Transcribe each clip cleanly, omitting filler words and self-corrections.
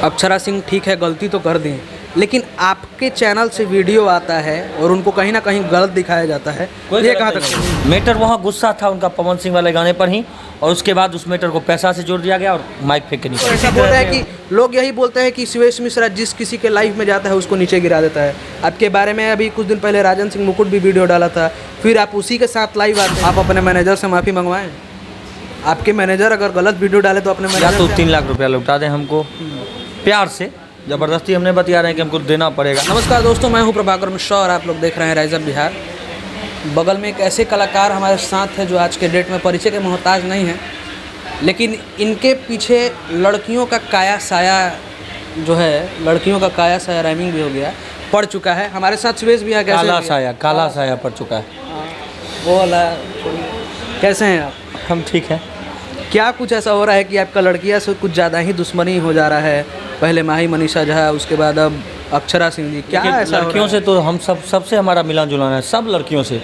अक्षरा सिंह ठीक है, गलती तो कर दी, लेकिन आपके चैनल से वीडियो आता है और उनको कहीं ना कहीं गलत दिखाया जाता है, ये कहाँ तक? मैटर वहाँ गुस्सा था उनका पवन सिंह वाले गाने पर ही, और उसके बाद उस मैटर को पैसा से जोड़ दिया गया और माइक फेंक के तो नीचे। ऐसा बोल रहा है कि लोग यही बोलते हैं कि शिवेश मिश्रा जिस किसी के लाइफ में जाता है उसको नीचे गिरा देता है। आपके बारे में अभी कुछ दिन पहले राजन सिंह मुकुट भी वीडियो डाला था, फिर आप उसी के साथ लाइव आते हैं। आप अपने मैनेजर से माफ़ी मंगवाएं। आपके मैनेजर अगर गलत वीडियो डाले तो अपने या तो 3 लाख रुपया लौटा दें हमको, प्यार से, ज़बरदस्ती हमने बता रहे हैं कि हमको देना पड़ेगा। नमस्कार दोस्तों, मैं हूं प्रभाकर मिश्रा और आप लोग देख रहे हैं राइज अप बिहार। बगल में एक ऐसे कलाकार हमारे साथ हैं जो आज के डेट में परिचय के मोहताज नहीं हैं, लेकिन इनके पीछे लड़कियों का काया साया जो है, लड़कियों का काया साया राइमिंग भी हो गया, पड़ चुका है। हमारे साथ शिवेश भी है। काला साया पड़ चुका है। वो वाला कैसे हैं आप? हम ठीक हैं। क्या कुछ ऐसा हो रहा है कि आपका लड़कियां से कुछ ज़्यादा ही दुश्मनी हो जा रहा है? पहले माही मनीषा झा, उसके बाद अब अक्षरा सिंह जी, क्या ऐसा लड़कियों से तो हम सबसे हमारा मिलान जुलान है, सब लड़कियों से।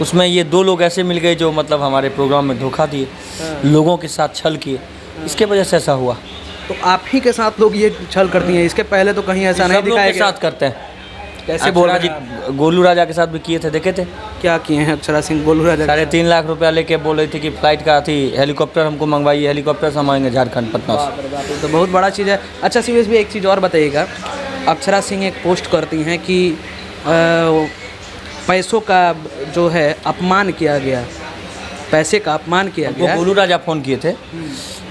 उसमें ये 2 लोग ऐसे मिल गए जो मतलब हमारे प्रोग्राम में धोखा दिए, लोगों के साथ छल किए, इसके वजह से ऐसा हुआ। तो आप ही के साथ लोग ये छल करती हैं? इसके पहले तो कहीं ऐसा नहीं दिखाया गया। साथ करते हैं। कैसे बोल रहे जी? गोलू राजा के साथ भी किए थे, देखे थे क्या किए हैं अक्षरा सिंह? गोलू राजा 3.5 लाख रुपया लेके बोल रही थी कि फ्लाइट का थी, हेलीकॉप्टर हमको मंगवाइए, हेलीकॉप्टर से हम आएंगे झारखंड पटना से। तो बहुत बड़ा चीज़ है। अच्छा शिवेश भी एक चीज़ और बताइएगा, अक्षरा सिंह एक पोस्ट करती हैं कि पैसों का जो है अपमान किया गया, पैसे का अपमान किया गया। गोलू राजा फ़ोन किए थे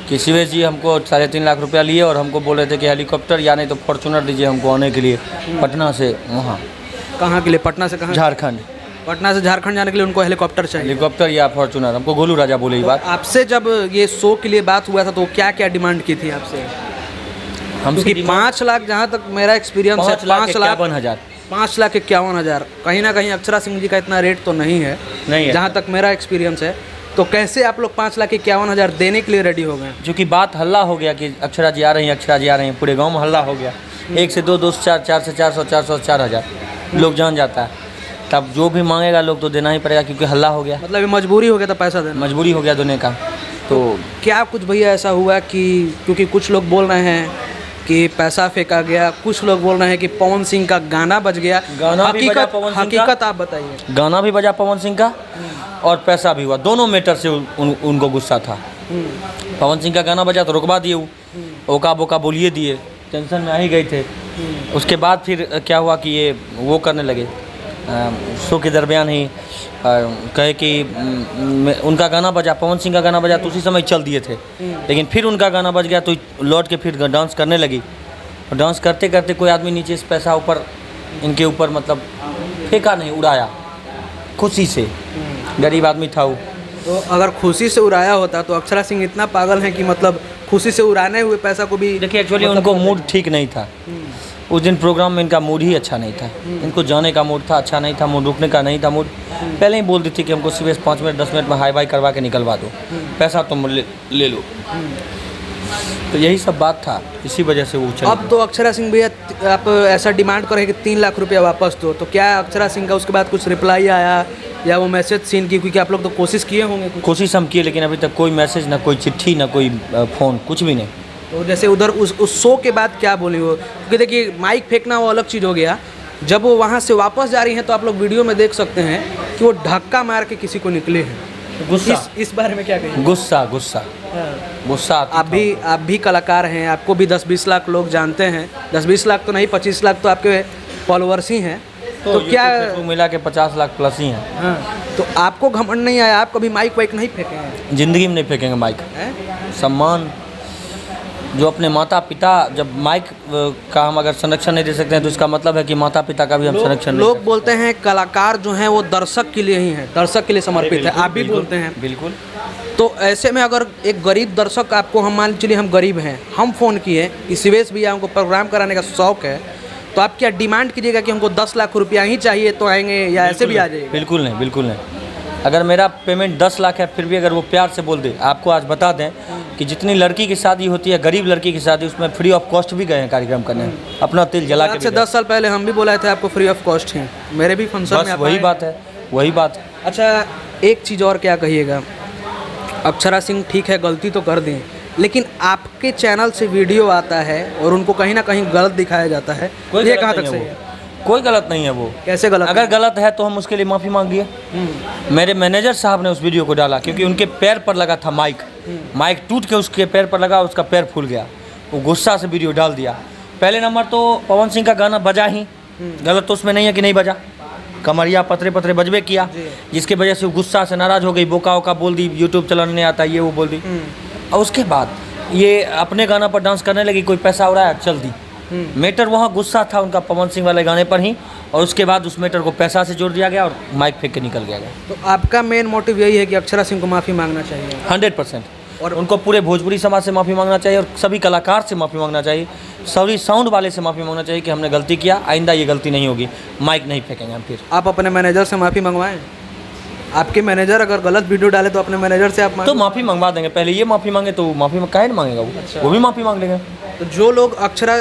कि शिवेश जी हमको 3.5 लाख रुपया लिए और हमको बोल रहे थे कि हेलीकॉप्टर या नहीं तो फॉर्चूनर दीजिए हमको आने के लिए पटना से वहाँ। कहाँ के लिए? पटना से कहाँ? झारखंड। पटना से झारखंड जाने के लिए उनको हेलीकॉप्टर चाहिए। हेलीकॉप्टर या फॉर्चूनर, हमको गोलू राजा बोले ये बात। आपसे जब ये शो के लिए बात हुआ था तो क्या क्या डिमांड की थी आपसे? क्योंकि 5 लाख, जहाँ तक मेरा एक्सपीरियंस है, 5 लाख 51 हज़ार, कहीं ना कहीं अक्षरा सिंह जी का इतना रेट तो नहीं है जहाँ तक मेरा एक्सपीरियंस है। तो कैसे आप लोग 5 लाख 51 हज़ार देने के लिए रेडी हो गए? क्योंकि बात हल्ला हो गया कि अक्षरा जी आ रही हैं, अक्षरा जी आ रही हैं, पूरे गांव में हल्ला हो गया। 1 से 2, 2 से 4, 4 से 400, 400 4,000 लोग जान जाता है। तब जो भी मांगेगा लोग तो देना ही पड़ेगा, क्योंकि हल्ला हो गया। मतलब ये मजबूरी हो गया था पैसा देना? मजबूरी हो गया देने का। तो क्या कुछ भैया ऐसा हुआ कि, क्योंकि कुछ लोग बोल रहे हैं कि पैसा फेंका गया, कुछ लोग बोल रहे हैं कि पवन सिंह का गाना बज गया। हकीकत आप बताइए। गाना भी बजा पवन सिंह का और पैसा भी हुआ, दोनों मैटर से उनको गुस्सा था। पवन सिंह का गाना बजा तो रुकवा दिए, ओका बोका बोलिए दिए, टेंशन में आ ही गए थे। उसके बाद फिर क्या हुआ कि ये वो करने लगे, शो के दरमियान ही कहे कि उनका गाना बजा, पवन सिंह का गाना बजा तो उसी समय चल दिए थे, लेकिन फिर उनका गाना बज गया तो लौट के फिर डांस करने लगी। और डांस करते करते कोई आदमी नीचे से पैसा ऊपर इनके ऊपर मतलब फेंका नहीं, उड़ाया खुशी से। गरीब आदमी था वो। तो अगर खुशी से उड़ाया होता तो अक्षरा सिंह इतना पागल है कि मतलब खुशी से उड़ाने हुए पैसा को भी। देखिए एक्चुअली उनको मूड ठीक नहीं था उस दिन, प्रोग्राम में इनका मूड ही अच्छा नहीं था। इनको जाने का मूड था, अच्छा नहीं था मूड, रुकने का नहीं था मूड। पहले ही बोल दी थी कि हमको शिवेश 5 मिनट 10 मिनट में हाई बाई करवा के निकलवा दो, पैसा तुम ले लो। तो यही सब बात था, इसी वजह से वो चल। अब तो अक्षरा सिंह भैया आप ऐसा डिमांड करें कि 3 लाख रुपया वापस दो, तो क्या अक्षरा सिंह का उसके बाद कुछ रिप्लाई आया या वो मैसेज सीन की? क्योंकि आप लोग तो कोशिश किए होंगे। कोशिश हम किए, लेकिन अभी तक कोई मैसेज, ना कोई चिट्ठी, ना कोई फ़ोन, कुछ भी नहीं। तो जैसे उधर उस शो के बाद क्या बोली वो? क्योंकि देखिए माइक फेंकना वो अलग चीज़ हो गया, जब वो वहाँ से वापस जा रही हैं तो आप लोग वीडियो में देख सकते हैं कि वो धक्का मार के किसी को निकले हैं। गुस्सा, इस बारे में क्या कहेंगे? गुस्सा। आप भी कलाकार हैं, आपको भी 10-20 लाख लोग जानते हैं। 10-20 लाख तो नहीं, 25 लाख तो आपके फॉलोअर्स ही हैं। तो क्या मिला के 50 लाख प्लस ही हैं। हाँ, तो आपको घमंड नहीं आया? आप कभी माइक वाइक नहीं फेंके हैं? ज़िंदगी में नहीं फेंकेंगे माइक। सम्मान जो अपने माता पिता, जब माइक का हम अगर संरक्षण नहीं दे सकते हैं तो इसका मतलब है कि माता पिता का भी हम संरक्षण नहीं। लोग बोलते हैं कलाकार जो हैं वो दर्शक के लिए ही हैं, दर्शक के लिए समर्पित है। आप भी बोलते हैं। बिल्कुल। तो ऐसे में अगर एक गरीब दर्शक आपको, हम मान चलिए हम गरीब हैं, हम फ़ोन किए कि शिवेश भैया हमको प्रोग्राम कराने का शौक़ है, तो आप क्या डिमांड कीजिएगा कि हमको 10 लाख रुपया ही चाहिए तो आएंगे, या ऐसे भी आ जाएगा? बिल्कुल नहीं, बिल्कुल नहीं। अगर मेरा पेमेंट 10 लाख है, फिर भी अगर वो प्यार से बोल दे। आपको आज बता दें कि जितनी लड़की की शादी होती है, गरीब लड़की की शादी, उसमें फ्री ऑफ कॉस्ट भी गए हैं कार्यक्रम करने, अपना तेल जला के। 10 साल पहले हम भी बोला था आपको फ्री ऑफ कॉस्ट है, मेरे भी फंक्शन में। वही बात है, वही बात है। अच्छा एक चीज़ और क्या कहिएगा, अक्षरा सिंह ठीक है गलती तो कर दी, लेकिन आपके चैनल से वीडियो आता है और उनको कहीं ना कहीं गलत दिखाया जाता है, ये कहाँ तक सही है? कोई गलत नहीं है वो। कैसे गलत? अगर गलत है तो हम उसके लिए माफ़ी मांगिए। मेरे मैनेजर साहब ने उस वीडियो को डाला क्योंकि उनके पैर पर लगा था माइक, माइक टूट के उसके पैर पर लगा, उसका पैर फूल गया, वो गुस्सा से वीडियो डाल दिया। पहले नंबर तो पवन सिंह का गाना बजा ही, गलत तो उसमें नहीं है कि नहीं बजा, कमरिया पतरे पतरे बजबे किया, जिसके वजह से वो गुस्सा से नाराज़ हो गई, बोका वोका बोल दी, यूट्यूब चलाने नहीं आता ये वो बोल दी। और उसके बाद ये अपने गाना पर डांस करने लगी, कोई पैसा उड़ाया, चल दी। मैटर वहाँ गुस्सा था उनका पवन सिंह वाले गाने पर ही, और उसके बाद उस मैटर को पैसा से जोड़ दिया गया और माइक फेंक के निकल गया। तो आपका मेन मोटिव यही है कि अक्षरा सिंह को माफ़ी मांगना चाहिए? 100%। और उनको पूरे भोजपुरी समाज से माफ़ी मांगना चाहिए और सभी कलाकार से माफ़ी मांगना चाहिए, सभी साउंड वाले से माफ़ी मांगना चाहिए कि हमने गलती किया, आइंदा ये गलती नहीं होगी, माइक नहीं फेंकेंगे हम फिर। आप अपने मैनेजर से माफ़ी मंगवाएं? आपके मैनेजर अगर गलत वीडियो डाले तो अपने मैनेजर से आप तो माफ़ी मंगवा देंगे। पहले ये माफ़ी मांगे तो माफ़ी काहे नहीं मांगेगा वो? अच्छा। वो भी माफ़ी मांग लेंगे। तो जो लोग अक्षरा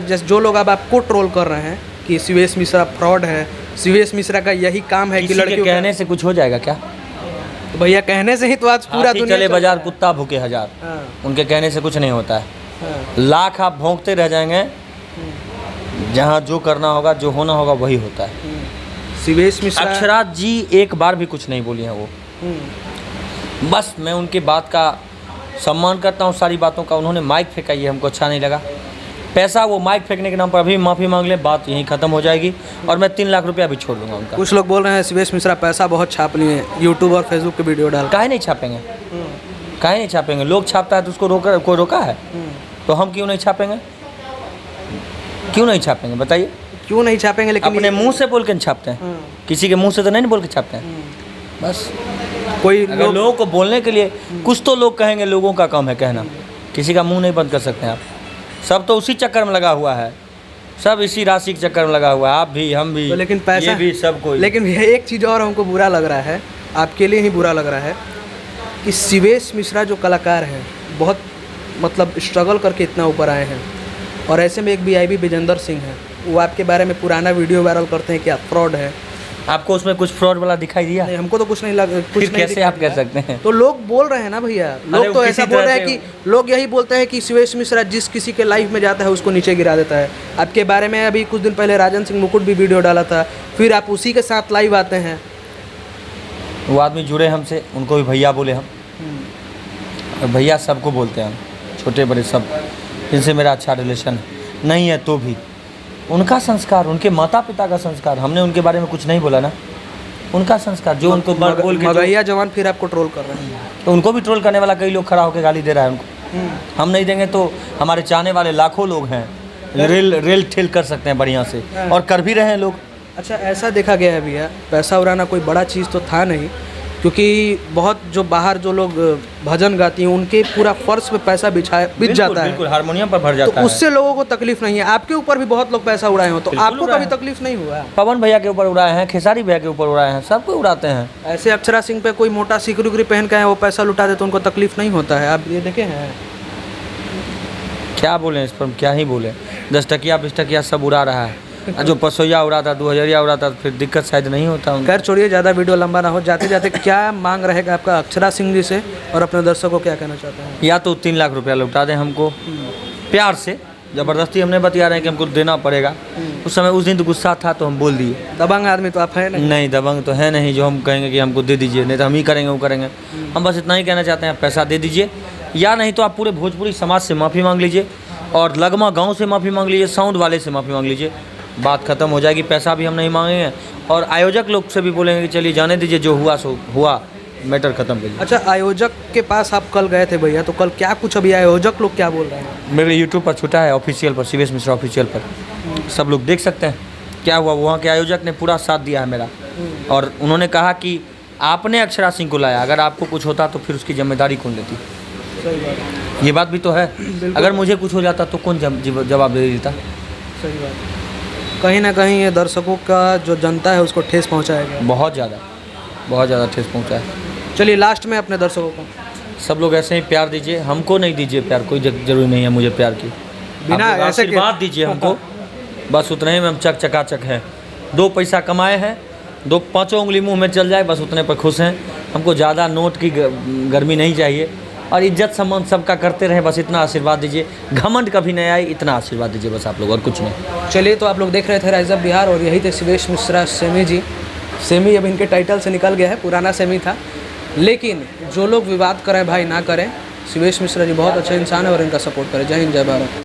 जैसे जो लोग अब आपको ट्रोल कर रहे हैं कि शिवेश मिश्रा फ्रॉड है, शिवेश मिश्रा का यही काम है कि लड़कियों कहने से कुछ हो जाएगा क्या? तो भैया कहने से ही तो आज पूरा दुनिया चले बाजार कुत्ता भूखे हजार। उनके कहने से कुछ नहीं होता है। लाख आप भौंकते रह जाएंगे, जहाँ जो करना होगा, जो होना होगा वही होता है। शिवेश मिश्रा, अक्षरा जी एक बार भी कुछ नहीं बोली हैं वो। बस मैं उनके बात का सम्मान करता हूँ, सारी बातों का। उन्होंने माइक फेंका, ये हमको अच्छा नहीं लगा। पैसा वो माइक फेंकने के नाम पर अभी माफ़ी मांग ले, बात यहीं ख़त्म हो जाएगी और मैं 3 लाख रुपया भी छोड़ दूंगा उनका। कुछ लोग बोल रहे हैं शिवेश मिश्रा पैसा बहुत छाप लिए यूट्यूब और फेसबुक के वीडियो डाल। काहे नहीं छापेंगे? काहे नहीं छापेंगे? लोग छापता है तो उसको कोई रोका है? तो हम क्यों नहीं छापेंगे? क्यों नहीं छापेंगे बताइए? क्यों नहीं छापेंगे? लेकिन अपने मुंह से बोल के छापते हैं, किसी के मुंह से तो नहीं बोल के छापते हैं। बस कोई लोगों को बोलने के लिए कुछ तो लोग कहेंगे, लोगों का काम है कहना, किसी का मुंह नहीं बंद कर सकते हैं आप। सब तो उसी चक्कर में लगा हुआ है, सब इसी राशि के चक्कर में लगा हुआ है, आप भी हम भी। तो लेकिन पैसा ये भी सब कोई। लेकिन एक चीज़ और हमको बुरा लग रहा है, आपके लिए ही बुरा लग रहा है कि शिवेश मिश्रा जो कलाकार हैं बहुत मतलब स्ट्रगल करके इतना ऊपर आए हैं, और ऐसे में एक वीआईपी विजेंद्र सिंह है, वो आपके बारे में पुराना वीडियो वायरल करते हैं कि आप फ्रॉड है। आपको उसमें कुछ फ्रॉड वाला दिखाई दिया? नहीं, हमको तो कुछ नहीं लगा। फिर कैसे आप कह सकते हैं? तो लोग बोल रहे हैं ना भैया, लोग तो ऐसा बोल रहे हैं कि लोग यही बोलते हैं कि शिवेश मिश्रा जिस किसी के लाइफ में जाता है उसको नीचे गिरा देता है। आपके बारे में अभी कुछ दिन पहले राजन सिंह मुकुट भी वीडियो डाला था, फिर आप उसी के साथ लाइव आते हैं। वो आदमी जुड़े हमसे, उनको भी भैया बोले हम, और भैया सबको बोलते हैं हम, छोटे बड़े सब, जिनसे मेरा अच्छा रिलेशन नहीं है तो भी। उनका संस्कार, उनके माता पिता का संस्कार, हमने उनके बारे में कुछ नहीं बोला ना, उनका संस्कार जो उनको बोल के मगहिया जवान फिर आपको ट्रोल कर रहे हैं। तो उनको भी ट्रोल करने वाला कई लोग खड़ा होकर गाली दे रहा है उनको। हम नहीं देंगे तो हमारे चाहने वाले लाखों लोग हैं, रेल ठेल कर सकते हैं बढ़िया से, और कर भी रहे हैं लोग। अच्छा, ऐसा देखा गया है भैया, पैसा उड़ाना कोई बड़ा चीज़ तो था नहीं, क्योंकि बहुत जो बाहर जो लोग भजन गाती हैं उनके पूरा फर्श पे पैसा बिछ जाता है, बिल्कुल हारमोनियम पर भर जाता है। तो उससे लोगों को तकलीफ नहीं है। आपके ऊपर भी बहुत लोग पैसा उड़ाए हो, तो आपको कभी तकलीफ नहीं हुआ? पवन भैया के ऊपर उड़ाए हैं, खेसारी भैया के ऊपर उड़ाए हैं, सबको उड़ाते हैं। ऐसे अक्षरा सिंह पे कोई मोटा सिकरी उकरी पहन के वो पैसा लुटा दे तो उनको तकलीफ नहीं होता है? आप ये देखे हैं? क्या बोलें इस पर, क्या ही बोले। 10 टकिया 20 टकिया सब उड़ा रहा है, जो पसोया उड़ाता, 2000 उड़ाता, फिर दिक्कत शायद नहीं होता। खैर छोड़िए, ज़्यादा वीडियो लंबा ना हो, जाते जाते क्या मांग रहेगा आपका अक्षरा सिंह जी से, और अपने दर्शकों को क्या कहना चाहते हैं? या तो 3 लाख रुपया लौटा दें हमको, प्यार से, ज़बरदस्ती हमने बता रहे हैं कि हमको देना पड़ेगा। उस समय उस दिन तो गुस्सा था तो हम बोल दिए। दबंग आदमी तो आप है नहीं, दबंग तो है नहीं जो हम कहेंगे कि हमको दे दीजिए, नहीं तो हम ही करेंगे वो करेंगे। हम बस इतना ही कहना चाहते हैं, पैसा दे दीजिए, या नहीं तो आप पूरे भोजपुरी समाज से माफ़ी मांग लीजिए, और लगमा गाँव से माफ़ी मांग लीजिए, साउंड वाले से माफ़ी मांग लीजिए, बात ख़त्म हो जाएगी। पैसा भी हम नहीं मांगेंगे, और आयोजक लोग से भी बोलेंगे कि चलिए जाने दीजिए, जो हुआ सो हुआ, मैटर ख़त्म कीजिए। अच्छा, आयोजक के पास आप कल गए थे भैया, तो कल क्या कुछ अभी आयोजक लोग क्या बोल रहे हैं? मेरे यूट्यूब पर छूटा है, ऑफिशियल पर, शिवेश मिश्रा ऑफिशियल पर, सब लोग देख सकते हैं क्या हुआ। वहाँ के आयोजक ने पूरा साथ दिया है मेरा, और उन्होंने कहा कि आपने अक्षरा सिंह को लाया, अगर आपको कुछ होता तो फिर उसकी जिम्मेदारी कौन लेती? सही बात, ये बात भी तो है। अगर मुझे कुछ हो जाता तो कौन जवाब दे देता? सही बात। कहीं ना कहीं ये दर्शकों का जो जनता है उसको ठेस पहुंचाएगा, बहुत ज़्यादा ठेस पहुंचा है। चलिए लास्ट में अपने दर्शकों को, सब लोग ऐसे ही प्यार दीजिए, हमको नहीं दीजिए प्यार, कोई जरूरी नहीं है मुझे प्यार की, बिना ऐसे आशीर्वाद दीजिए हमको, बस उतने ही में हम चकाचक हैं। 2 पैसा कमाए हैं, 2-5 उंगली मुंह में चल जाए, बस उतने पर खुश हैं। हमको ज़्यादा नोट की गर्मी नहीं चाहिए, और इज्जत सम्मान सबका करते रहे, बस इतना आशीर्वाद दीजिए। घमंड कभी नहीं आए, इतना आशीर्वाद दीजिए बस आप लोग, और कुछ नहीं। चलिए, तो आप लोग देख रहे थे राइज ऑफ बिहार और यही थे शिवेश मिश्रा सेमी जी। सेमी अब इनके टाइटल से निकल गया है, पुराना सेमी था। लेकिन जो लोग विवाद करें भाई ना करें, शिवेश मिश्रा जी बहुत अच्छे इंसान है और इनका सपोर्ट करें। जय हिंद, जय भारत।